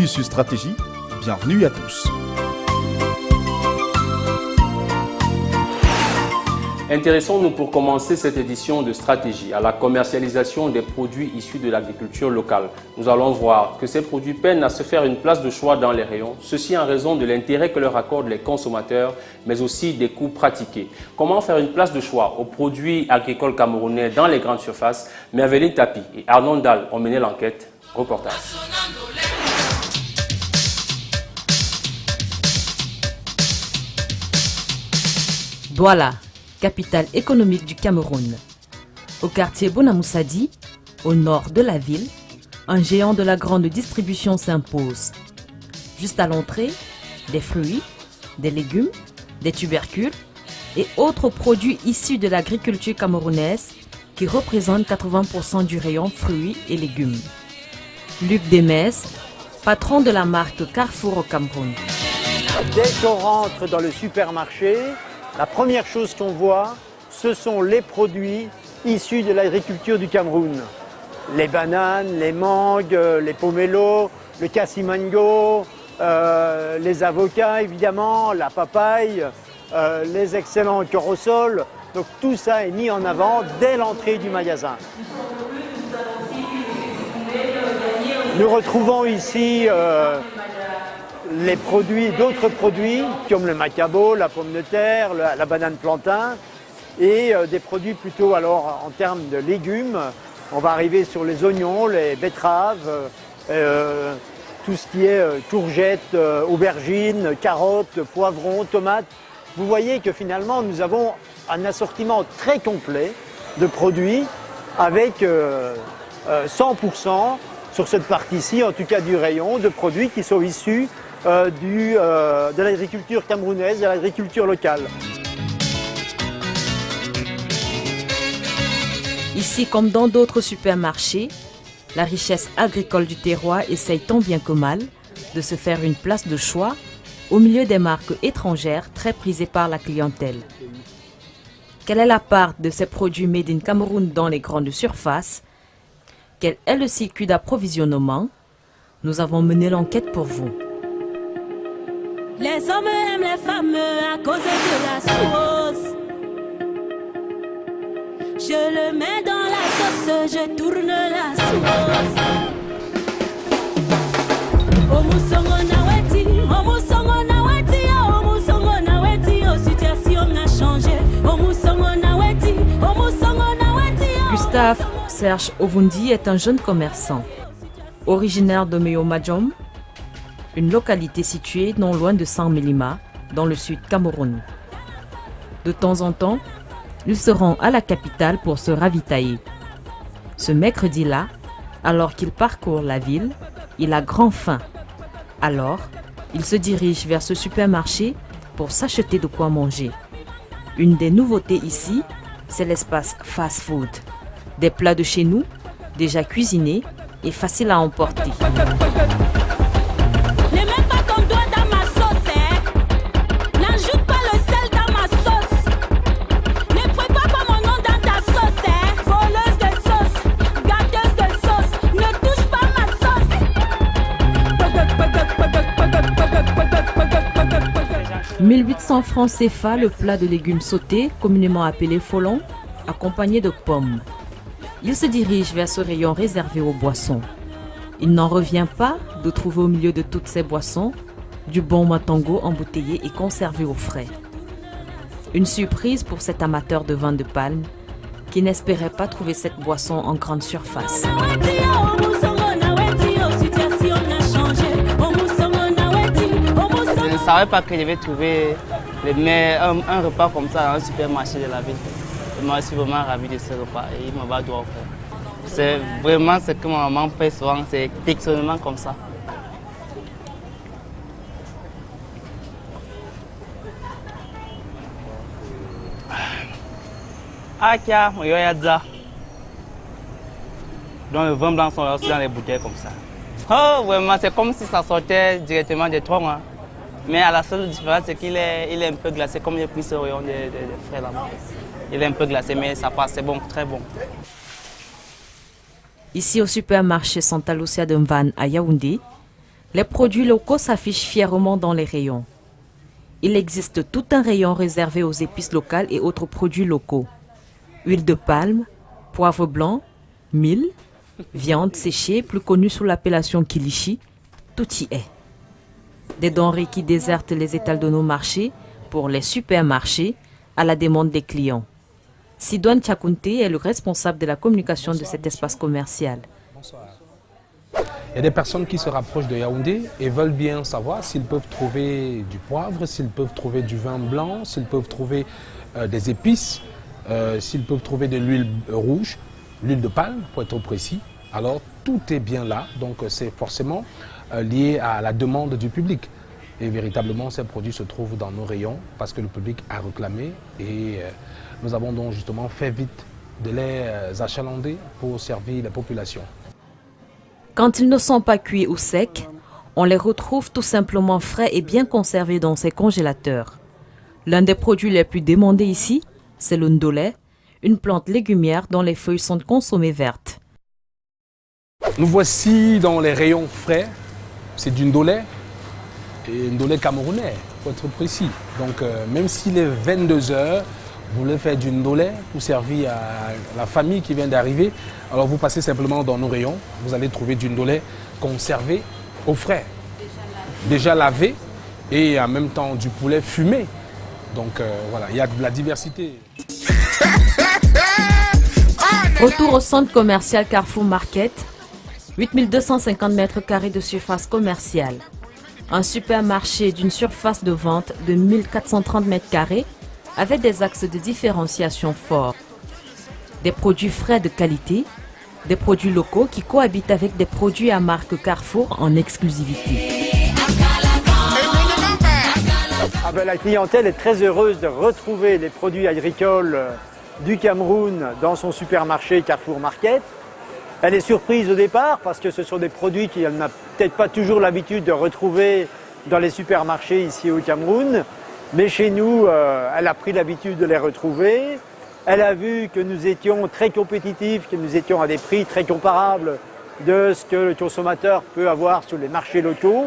sur Stratégie, bienvenue à tous. Intéressons-nous pour commencer cette édition de Stratégie à la commercialisation des produits issus de l'agriculture locale. Nous allons voir que ces produits peinent à se faire une place de choix dans les rayons, ceci en raison de l'intérêt que leur accordent les consommateurs, mais aussi des coûts pratiqués. Comment faire une place de choix aux produits agricoles camerounais dans les grandes surfaces? Merveline Tapi et Arnaud Ndal ont mené l'enquête. Reportage. Douala, capitale économique du Cameroun. Au quartier Bonamoussadi, au nord de la ville, un géant de la grande distribution s'impose. Juste à l'entrée, des fruits, des légumes, des tubercules et autres produits issus de l'agriculture camerounaise qui représentent 80% du rayon fruits et légumes. Luc Demès, patron de la marque Carrefour au Cameroun. Dès qu'on rentre dans le supermarché, la première chose qu'on voit, ce sont les produits issus de l'agriculture du Cameroun. Les bananes, les mangues, les pomelos, le cassimango, les avocats évidemment, la papaye, les excellents corosols. Donc tout ça est mis en avant dès l'entrée du magasin. Nous retrouvons ici les produits, d'autres produits comme le macabo, la pomme de terre, la banane plantain et des produits plutôt alors en termes de légumes. On va arriver sur les oignons, les betteraves, tout ce qui est courgettes, aubergines, carottes, poivrons, tomates. Vous voyez que finalement nous avons un assortiment très complet de produits avec 100% sur cette partie-ci, en tout cas du rayon, de produits qui sont issus de l'agriculture camerounaise, de l'agriculture locale. Ici, comme dans d'autres supermarchés, la richesse agricole du terroir essaye tant bien que mal de se faire une place de choix au milieu des marques étrangères très prisées par la clientèle. Quelle est la part de ces produits made in Cameroun dans les grandes surfaces? Quel est le circuit d'approvisionnement? Nous avons mené l'enquête pour vous. Les hommes aiment les femmes à cause de la sauce. Je le mets dans la sauce, je tourne la sauce. Omusongo naweti, omusongo naweti, omusongo naweti, oh situation a changé. Omusongo naweti, omusongo naweti. Gustave Serge Ovundi est un jeune commerçant, originaire de Meyo-Madjom, une localité située non loin de Saint-Mélima, dans le sud Cameroun. De temps en temps, il se rend à la capitale pour se ravitailler. Ce mercredi-là, alors qu'il parcourt la ville, il a grand faim. Alors, il se dirige vers ce supermarché pour s'acheter de quoi manger. Une des nouveautés ici, c'est l'espace fast-food. Des plats de chez nous, déjà cuisinés et faciles à emporter. « 1800 francs CFA le plat de légumes sautés, communément appelé folon, accompagné de pommes. Il se dirige vers ce rayon réservé aux boissons. Il n'en revient pas de trouver au milieu de toutes ces boissons du bon matango embouteillé et conservé au frais. Une surprise pour cet amateur de vin de palme qui n'espérait pas trouver cette boisson en grande surface. Je ne savais pas que je vais trouver un repas comme ça dans un supermarché de la ville. Moi, je suis vraiment ravi de ce repas et il me va droit au cœur. C'est vraiment ce que ma maman fait souvent, c'est textionnement comme ça. Ah, tiens, il y a ça. Donc, le vin blanc sont aussi dans les bouteilles comme ça. Oh, vraiment, c'est comme si ça sortait directement des troncs. Hein. Mais à la seule différence, c'est qu'il est un peu glacé, comme j'ai pris ce rayon de frais là-bas. Il est un peu glacé, mais ça passe, c'est bon, très bon. Ici au supermarché Santa Lucia de Mvan à Yaoundé, Les produits locaux s'affichent fièrement dans les rayons. Il existe tout un rayon réservé aux épices locales et autres produits locaux. Huile de palme, poivre blanc, mil, viande séchée, plus connue sous l'appellation kilichi, tout y est. Des denrées qui désertent les étals de nos marchés pour les supermarchés à la demande des clients. Sidoine Tchakounte est le responsable de la communication de cet espace commercial. Il y a des personnes qui se rapprochent de Yaoundé et veulent bien savoir s'ils peuvent trouver du poivre, s'ils peuvent trouver du vin blanc, s'ils peuvent trouver des épices, s'ils peuvent trouver de l'huile rouge, l'huile de palme pour être précis. Alors tout est bien là, donc c'est forcément lié à la demande du public. Et véritablement ces produits se trouvent dans nos rayons parce que le public a réclamé et nous avons donc justement fait vite de les achalander pour servir la population. Quand ils ne sont pas cuits ou secs, on les retrouve tout simplement frais et bien conservés dans ces congélateurs. L'un des produits les plus demandés ici, c'est le ndolé, une plante légumière dont les feuilles sont consommées vertes. Nous voici dans les rayons frais, c'est du ndolé, et ndolé camerounais, pour être précis. Donc même s'il est 22 h, vous voulez faire du ndolé pour servir à la famille qui vient d'arriver, alors vous passez simplement dans nos rayons, vous allez trouver du ndolé conservé au frais, déjà lavé et en même temps du poulet fumé. Donc voilà, il y a de la diversité. Retour au centre commercial Carrefour Market, 8250 mètres carrés de surface commerciale. Un supermarché d'une surface de vente de 1430 mètres carrés avec des axes de différenciation forts. Des produits frais de qualité, des produits locaux qui cohabitent avec des produits à marque Carrefour en exclusivité. La clientèle est très heureuse de retrouver les produits agricoles du Cameroun dans son supermarché Carrefour Market. Elle est surprise au départ parce que ce sont des produits qu'elle n'a peut-être pas toujours l'habitude de retrouver dans les supermarchés ici au Cameroun. Mais chez nous, elle a pris l'habitude de les retrouver. Elle a vu que nous étions très compétitifs, que nous étions à des prix très comparables de ce que le consommateur peut avoir sur les marchés locaux.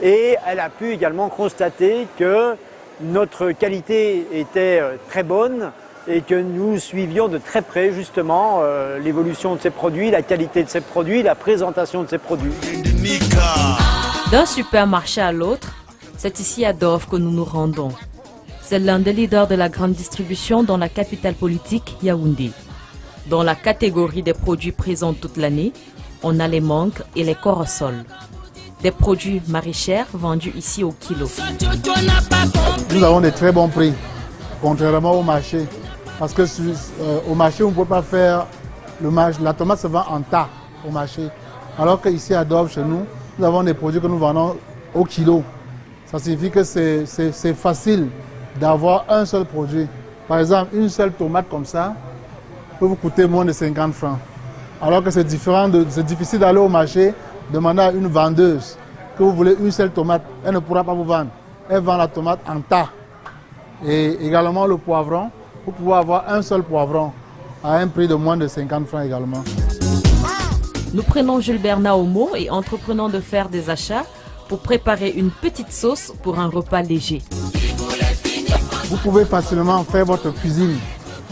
Et elle a pu également constater que notre qualité était très bonne et que nous suivions de très près justement l'évolution de ces produits, la qualité de ces produits, la présentation de ces produits. D'un supermarché à l'autre, c'est ici à Dove que nous nous rendons. C'est l'un des leaders de la grande distribution dans la capitale politique, Yaoundé. Dans la catégorie des produits présents toute l'année, on a les mangues et les corossoles. Des produits maraîchers vendus ici au kilo. Nous avons des très bons prix, contrairement au marché. Parce que au marché, on ne peut pas faire le marché. La tomate se vend en tas au marché. Alors qu'ici à Dove, chez nous, nous avons des produits que nous vendons au kilo. Ça signifie que c'est facile d'avoir un seul produit. Par exemple, une seule tomate comme ça peut vous coûter moins de 50 francs. Alors que c'est difficile d'aller au marché, demander à une vendeuse que vous voulez une seule tomate. Elle ne pourra pas vous vendre. Elle vend la tomate en tas. Et également le poivron, vous pouvez avoir un seul poivron à un prix de moins de 50 francs également. Nous prenons Jules Bernard au mot et entreprenons de faire des achats pour préparer une petite sauce pour un repas léger. Vous pouvez facilement faire votre cuisine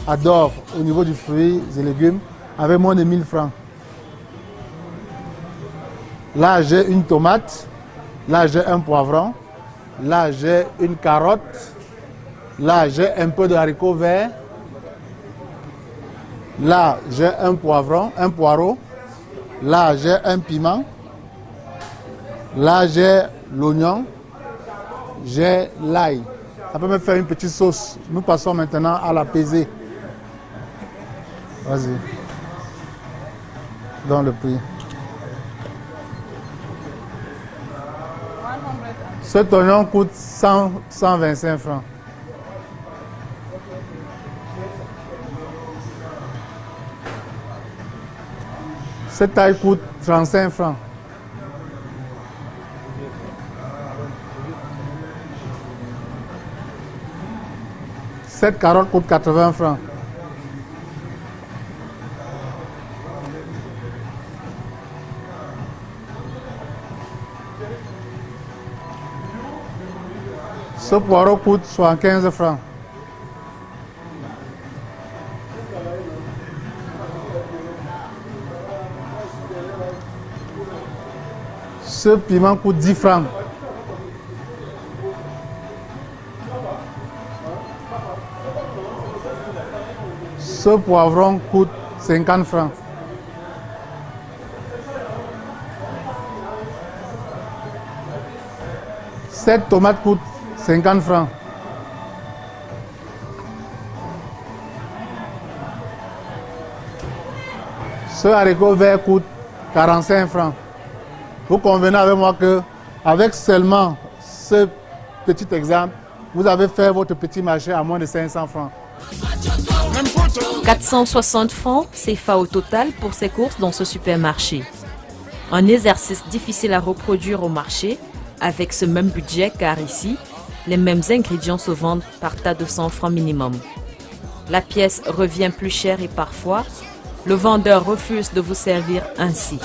à Dove au niveau du fruits et légumes avec moins de 1000 francs. Là, j'ai une tomate, là, j'ai un poivron, là, j'ai une carotte, là, j'ai un peu de haricots verts, là, j'ai un poivron, un poireau, là, j'ai un piment, là, j'ai l'oignon, j'ai l'ail. Ça peut me faire une petite sauce. Nous passons maintenant à la pesée. Vas-y. Dans le prix. Cet oignon coûte 125 francs. Cette taille coûte 35 francs. Cette carotte coûte 80 francs. Ce poireau coûte 75 francs. Ce piment coûte 10 francs. Ce poivron coûte 50 francs. Cette tomate coûte 50 francs. Ce haricot vert coûte 45 francs. Vous convenez avec moi que, avec seulement ce petit exemple, vous avez fait votre petit marché à moins de 500 francs. 460 francs CFA au total pour ces courses dans ce supermarché. Un exercice difficile à reproduire au marché avec ce même budget car ici, les mêmes ingrédients se vendent par tas de 100 francs minimum. La pièce revient plus chère et parfois, le vendeur refuse de vous servir ainsi.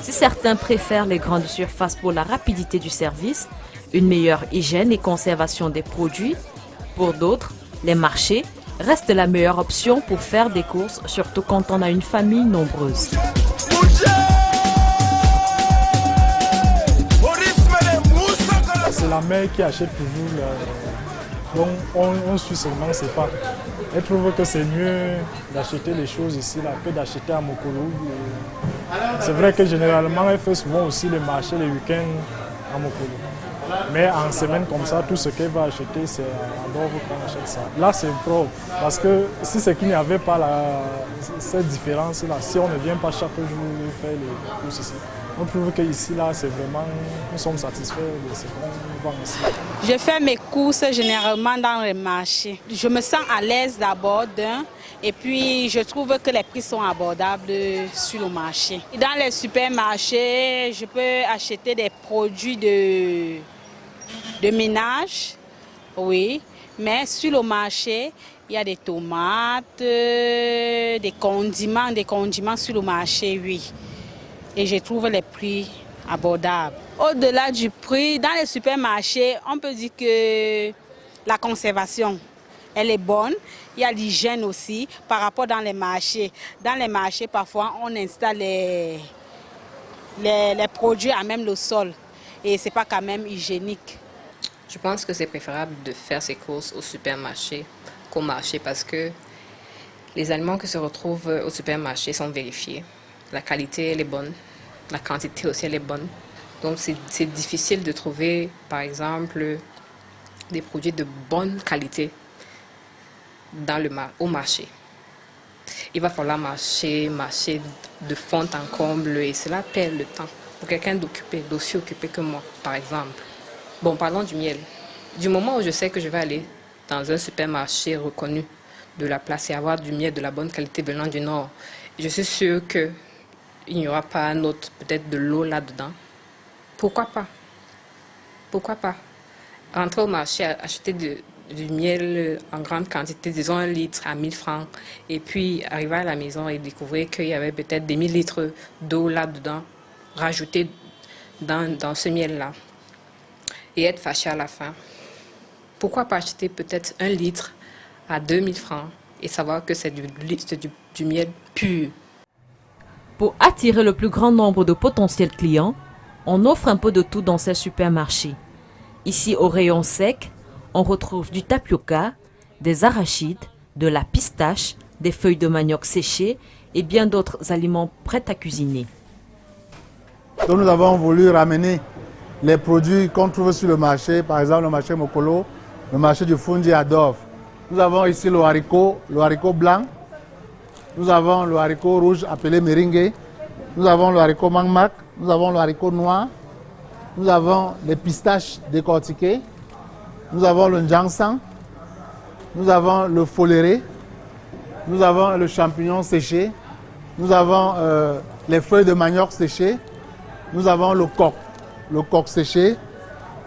Si certains préfèrent les grandes surfaces pour la rapidité du service, une meilleure hygiène et conservation des produits, pour d'autres, les marchés restent la meilleure option pour faire des courses, surtout quand on a une famille nombreuse. C'est la mère qui achète toujours. Donc on suit seulement ses pas. Elle trouve que c'est mieux d'acheter les choses ici là, que d'acheter à Mokolo. C'est vrai que généralement elle fait souvent aussi les marchés les week-ends à Mokolo. Mais en semaine comme ça, tout ce qu'elle va acheter, c'est à Dover qu'on achète ça. Là, c'est propre. Parce que si c'est qu'il n'y avait pas cette différence-là, si on ne vient pas chaque jour faire les courses ici, on trouve qu'ici, là, c'est vraiment, nous sommes satisfaits de ce qu'on vend ici. Je fais mes courses généralement dans les marchés. Je me sens à l'aise d'abord et puis je trouve que les prix sont abordables sur le marché. Dans les supermarchés, je peux acheter des produits de ménage, oui, mais sur le marché, il y a des tomates, des condiments sur le marché, oui. Et je trouve les prix abordables. Au-delà du prix, dans les supermarchés, on peut dire que la conservation, elle est bonne. Il y a l'hygiène aussi par rapport dans les marchés. Dans les marchés, parfois, on installe les produits à même le sol. Et ce n'est pas quand même hygiénique. Je pense que c'est préférable de faire ses courses au supermarché qu'au marché parce que les aliments qui se retrouvent au supermarché sont vérifiés. La qualité, elle est bonne. La quantité aussi, elle est bonne. Donc, c'est difficile de trouver, par exemple, des produits de bonne qualité au marché. Il va falloir marcher de fond en comble et cela perd le temps pour quelqu'un d'aussi occupé que moi, par exemple. Bon, parlons du miel. Du moment où je sais que je vais aller dans un supermarché reconnu de la place et avoir du miel de la bonne qualité venant du Nord, je suis sûre qu'il n'y aura pas un autre, peut-être de l'eau là-dedans. Pourquoi pas? Pourquoi pas? Rentrer au marché, acheter du miel en grande quantité, disons 1 litre à 1000 francs, et puis arriver à la maison et découvrir qu'il y avait peut-être des 1000 litres d'eau là-dedans, rajoutés dans ce miel-là, et être fâché à la fin. Pourquoi pas acheter peut-être 1 litre à 2000 francs et savoir que c'est du miel pur? Pour attirer le plus grand nombre de potentiels clients, on offre un peu de tout dans ces supermarchés. Ici, au rayon sec, on retrouve du tapioca, des arachides, de la pistache, des feuilles de manioc séchées et bien d'autres aliments prêts à cuisiner. Donc nous avons voulu ramener les produits qu'on trouve sur le marché, par exemple le marché Mokolo, le marché du Fundi à Dover. Nous avons ici le haricot blanc, nous avons le haricot rouge appelé meringue, nous avons le haricot mangmak, nous avons le haricot noir, nous avons les pistaches décortiquées, nous avons le njangsan, nous avons le foléré, nous avons le champignon séché, nous avons les feuilles de manioc séchées, nous avons le coq séché,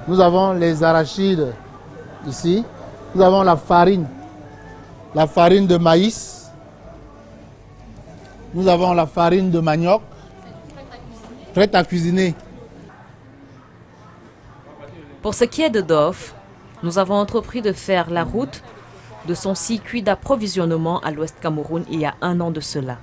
nous avons les arachides ici, nous avons la farine de maïs, nous avons la farine de manioc, prête à cuisiner. Pour ce qui est de Dof, nous avons entrepris de faire la route de son circuit d'approvisionnement à l'Ouest Cameroun il y a 1 an de cela.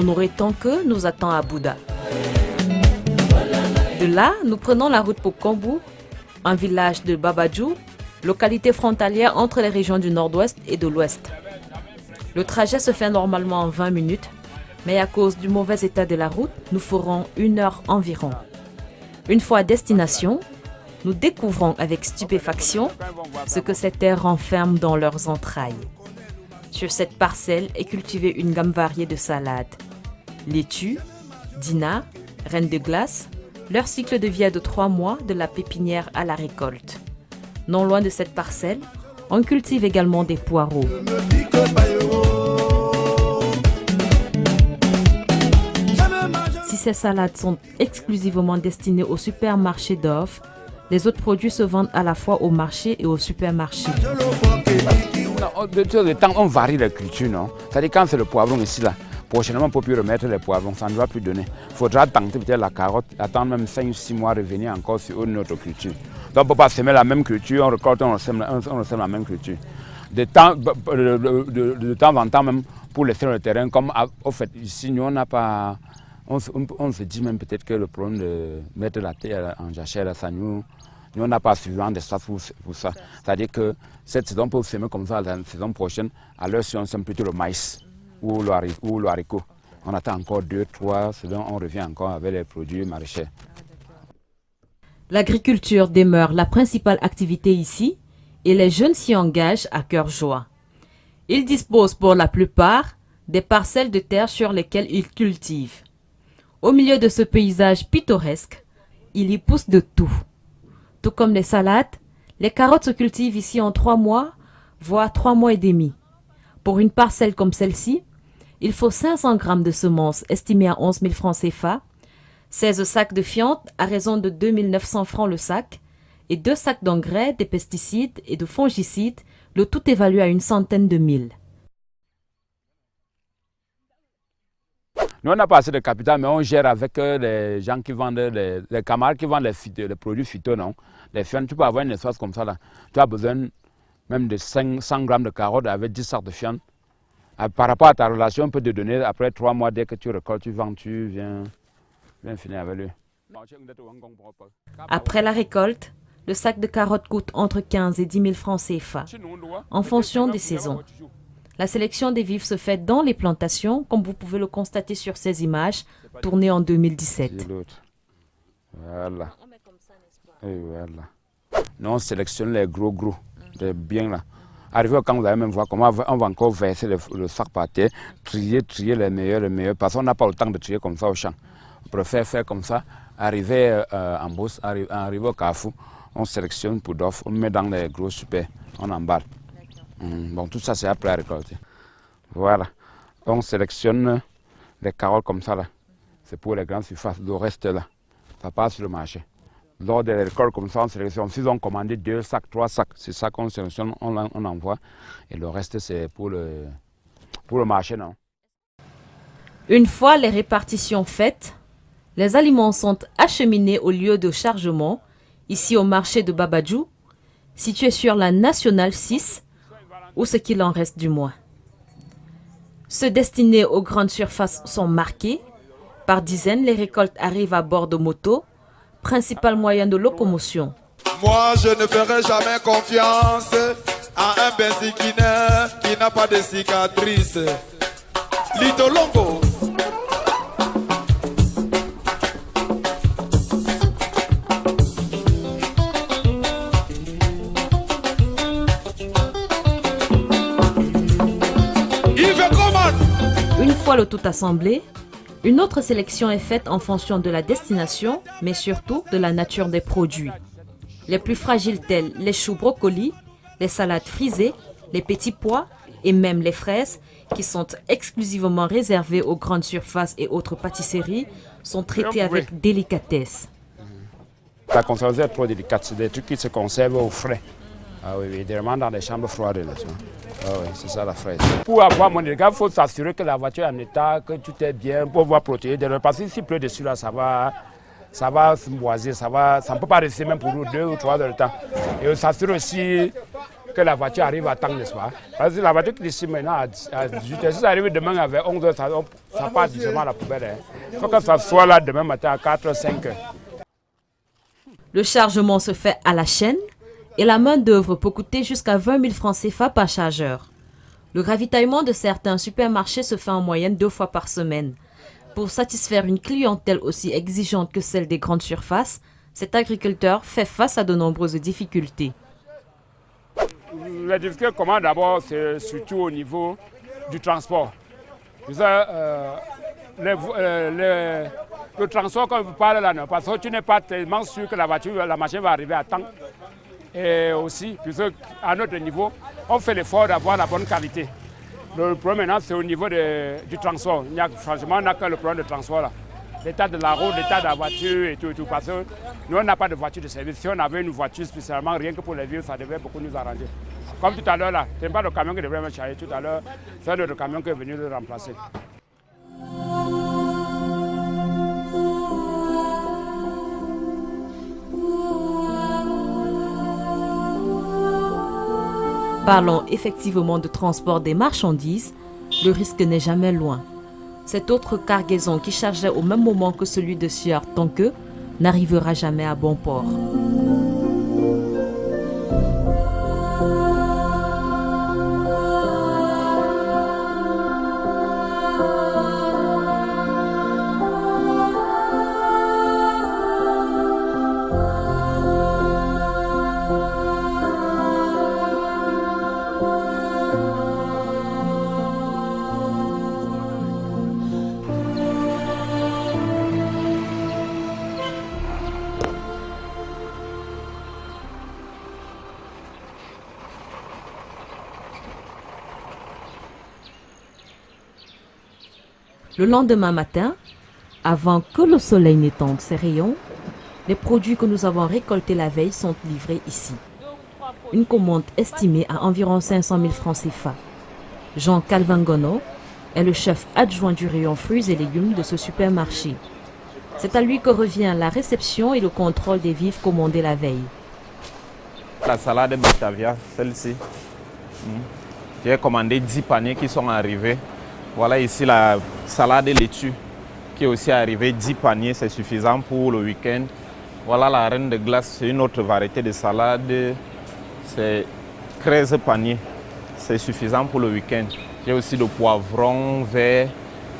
On aurait tant que nous attend à Bouddha. De là, nous prenons la route pour Kambou, un village de Babadjou, localité frontalière entre les régions du nord-ouest et de l'ouest. Le trajet se fait normalement en 20 minutes, mais à cause du mauvais état de la route, nous ferons 1 heure environ. Une fois à destination, nous découvrons avec stupéfaction ce que ces terres renferment dans leurs entrailles. Sur cette parcelle est cultivée une gamme variée de salades. Laitue, dina, reine de glace, leur cycle de vie est de 3 mois de la pépinière à la récolte. Non loin de cette parcelle, on cultive également des poireaux. Si ces salades sont exclusivement destinées au supermarché d'Off, les autres produits se vendent à la fois au marché et au supermarché. De temps, on varie la culture, non? C'est-à-dire quand c'est le poivron ici, là, prochainement, on ne peut plus remettre les poivrons, ça ne va plus donner. Il faudra tenter peut-être la carotte, attendre même 5 ou 6 mois, revenir encore sur une autre culture. Donc on ne peut pas semer la même culture, on récolte, on sème la même culture. De temps en temps, même pour laisser le terrain, comme au fait, ici, nous, on n'a pas. On se dit même peut-être que le problème de mettre la terre en jachère, ça nous. Nous, on n'a pas suffisamment d'espace pour ça. C'est-à-dire que cette saison, on peut semer comme ça la saison prochaine. Alors, si on sème plutôt le maïs ou le haricot, on attend encore 2-3 saisons, on revient encore avec les produits maraîchers. L'agriculture demeure la principale activité ici et les jeunes s'y engagent à cœur joie. Ils disposent pour la plupart des parcelles de terre sur lesquelles ils cultivent. Au milieu de ce paysage pittoresque, il y pousse de tout. Tout comme les salades, les carottes se cultivent ici en 3 mois, voire 3 mois et demi. Pour une parcelle comme celle-ci, il faut 500 grammes de semences estimées à 11 000 francs CFA, 16 sacs de fientes à raison de 2 900 francs le sac, et 2 sacs d'engrais, des pesticides et de fongicides, le tout évalué à une centaine de mille. Nous, on n'a pas assez de capital, mais on gère avec les gens qui vendent, les camarades qui vendent les produits phyto, non? Les fientes, tu peux avoir une espace comme ça, là. Tu as besoin même de 100 grammes de carottes avec 10 sacs de fientes. Par rapport à ta relation, on peut te donner, après 3 mois, dès que tu récoltes, tu vends, tu viens finir avec lui. Après la récolte, le sac de carottes coûte entre 15 et 10 000 francs CFA, en fonction des saisons. La sélection des vivres se fait dans les plantations, comme vous pouvez le constater sur ces images, tournées en 2017. Voilà. Et voilà. Nous, on sélectionne les gros, les biens là. Arrivé quand vous allez même voir comment on va encore verser le sac par terre, trier les meilleurs, parce qu'on n'a pas le temps de trier comme ça au champ. On préfère faire comme ça, arriver en bourse, arriver au carrefour, on sélectionne pour d'offres, on met dans les gros super, on emballe. Bon, tout ça c'est après à récolter. Voilà, on sélectionne les carottes comme ça là. C'est pour les grandes surfaces. Le reste là, ça passe sur le marché. Lors des récoltes comme ça, on sélectionne. Si on commande 2 sacs, 3 sacs, c'est ça qu'on sélectionne, on envoie. Et le reste c'est pour le marché, non. Une fois les répartitions faites, les aliments sont acheminés au lieu de chargement, ici au marché de Babadjou, situé sur la Nationale 6, ou ce qu'il en reste du moins. Ceux destinés aux grandes surfaces sont marqués. Par dizaines, les récoltes arrivent à bord de motos, principal moyen de locomotion. Moi, je ne ferai jamais confiance à un benziquineur qui n'a pas de cicatrice. Lito Longo. Une fois le tout assemblé, une autre sélection est faite en fonction de la destination, mais surtout de la nature des produits. Les plus fragiles tels les choux brocolis, les salades frisées, les petits pois et même les fraises, qui sont exclusivement réservées aux grandes surfaces et autres pâtisseries, sont traités avec délicatesse. La conservation est trop délicate, c'est des trucs qui se conservent au frais. Ah oui, évidemment dans les chambres froides. Là, ah oui, c'est ça la fraise. Pour avoir mon dégât, il faut s'assurer que la voiture est en état, que tout est bien, pour pouvoir protéger. Parce que s'il pleut dessus, là, ça va se boiser, ça ne peut pas rester même pour 2 ou 3 heures de temps. Et s'assurer aussi que la voiture arrive à temps, n'est-ce pas? Parce que la voiture qui est ici maintenant à 18 heures, si ça arrive demain avec 11 heures, ça part directement à la poubelle. Il faut que ça soit là demain matin à 4 5 heures. Le chargement se fait à la chaîne et la main-d'œuvre peut coûter jusqu'à 20 000 francs CFA par chargeur. Le ravitaillement de certains supermarchés se fait en moyenne 2 fois par semaine. Pour satisfaire une clientèle aussi exigeante que celle des grandes surfaces, cet agriculteur fait face à de nombreuses difficultés. Les difficultés commencent d'abord, c'est surtout au niveau du transport. Le transport, quand vous parlez là, parce que tu n'es pas tellement sûr que la machine va arriver à temps. Et aussi, puisque à notre niveau, on fait l'effort d'avoir la bonne qualité. Le problème maintenant, c'est au niveau du transport. Franchement, on n'a que le problème de transport là. L'état de la route, l'état de la voiture et tout. Parce que nous, on n'a pas de voiture de service. Si on avait une voiture spécialement, rien que pour les vieux, ça devait beaucoup nous arranger. Comme tout à l'heure là, ce n'est pas le camion qui devrait me charger tout à l'heure, c'est le camion qui est venu le remplacer. Parlons effectivement de transport des marchandises, le risque n'est jamais loin. Cette autre cargaison qui chargeait au même moment que celui de Sieur Tonke n'arrivera jamais à bon port. Le lendemain matin, avant que le soleil n'étende ses rayons, les produits que nous avons récoltés la veille sont livrés ici. Une commande estimée à environ 500 000 francs CFA. Jean Calvangono est le chef adjoint du rayon fruits et légumes de ce supermarché. C'est à lui que revient la réception et le contrôle des vivres commandés la veille. La salade Batavia, celle-ci. J'ai commandé 10 paniers qui sont arrivés. Voilà ici la salade de laitue qui est aussi arrivée, 10 paniers, c'est suffisant pour le week-end. Voilà la reine de glace, c'est une autre variété de salade, c'est 13 paniers, c'est suffisant pour le week-end. J'ai aussi le poivron vert,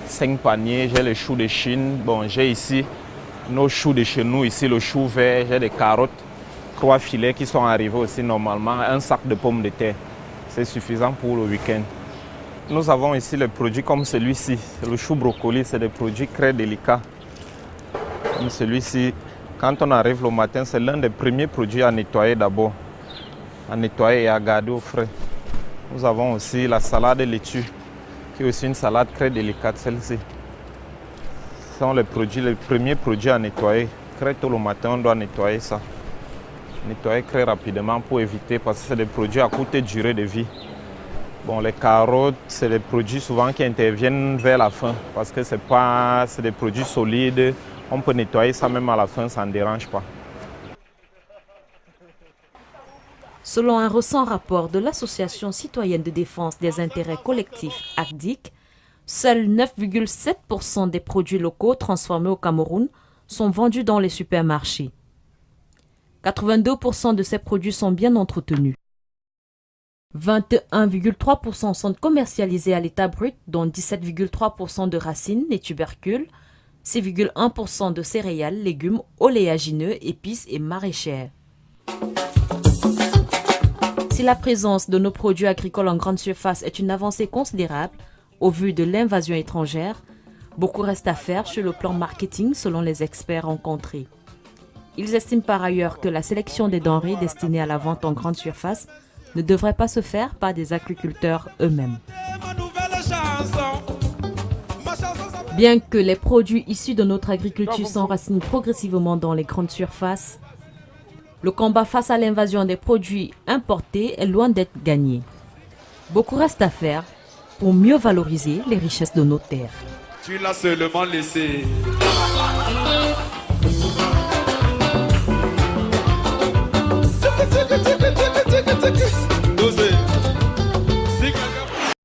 5 paniers, j'ai les choux de Chine. Bon, j'ai ici nos choux de chez nous, ici le chou vert, j'ai des carottes, 3 filets qui sont arrivés aussi normalement, un sac de pommes de terre. C'est suffisant pour le week-end. Nous avons ici les produits comme celui-ci, le chou brocoli, c'est des produits très délicats. Comme celui-ci, quand on arrive le matin, c'est l'un des premiers produits à nettoyer d'abord, à nettoyer et à garder au frais. Nous avons aussi la salade de laitue, qui est aussi une salade très délicate, celle-ci. Ce sont les premiers produits à nettoyer. Très tôt le matin, on doit nettoyer ça. Nettoyer très rapidement pour éviter, parce que c'est des produits à courte durée de vie. Bon, les carottes, c'est des produits souvent qui interviennent vers la fin, parce que c'est des produits solides. On peut nettoyer ça même à la fin, ça ne dérange pas. Selon un récent rapport de l'Association citoyenne de défense des intérêts collectifs ACDIC, seuls 9,7% des produits locaux transformés au Cameroun sont vendus dans les supermarchés. 82% de ces produits sont bien entretenus. 21,3% sont commercialisés à l'état brut, dont 17,3% de racines et tubercules, 6,1% de céréales, légumes, oléagineux, épices et maraîchères. Si la présence de nos produits agricoles en grande surface est une avancée considérable, au vu de l'invasion étrangère, beaucoup reste à faire sur le plan marketing selon les experts rencontrés. Ils estiment par ailleurs que la sélection des denrées destinées à la vente en grande surface ne devrait pas se faire par des agriculteurs eux-mêmes. Bien que les produits issus de notre agriculture s'enracinent progressivement dans les grandes surfaces, le combat face à l'invasion des produits importés est loin d'être gagné. Beaucoup reste à faire pour mieux valoriser les richesses de nos terres. Tu l'as seulement laissé.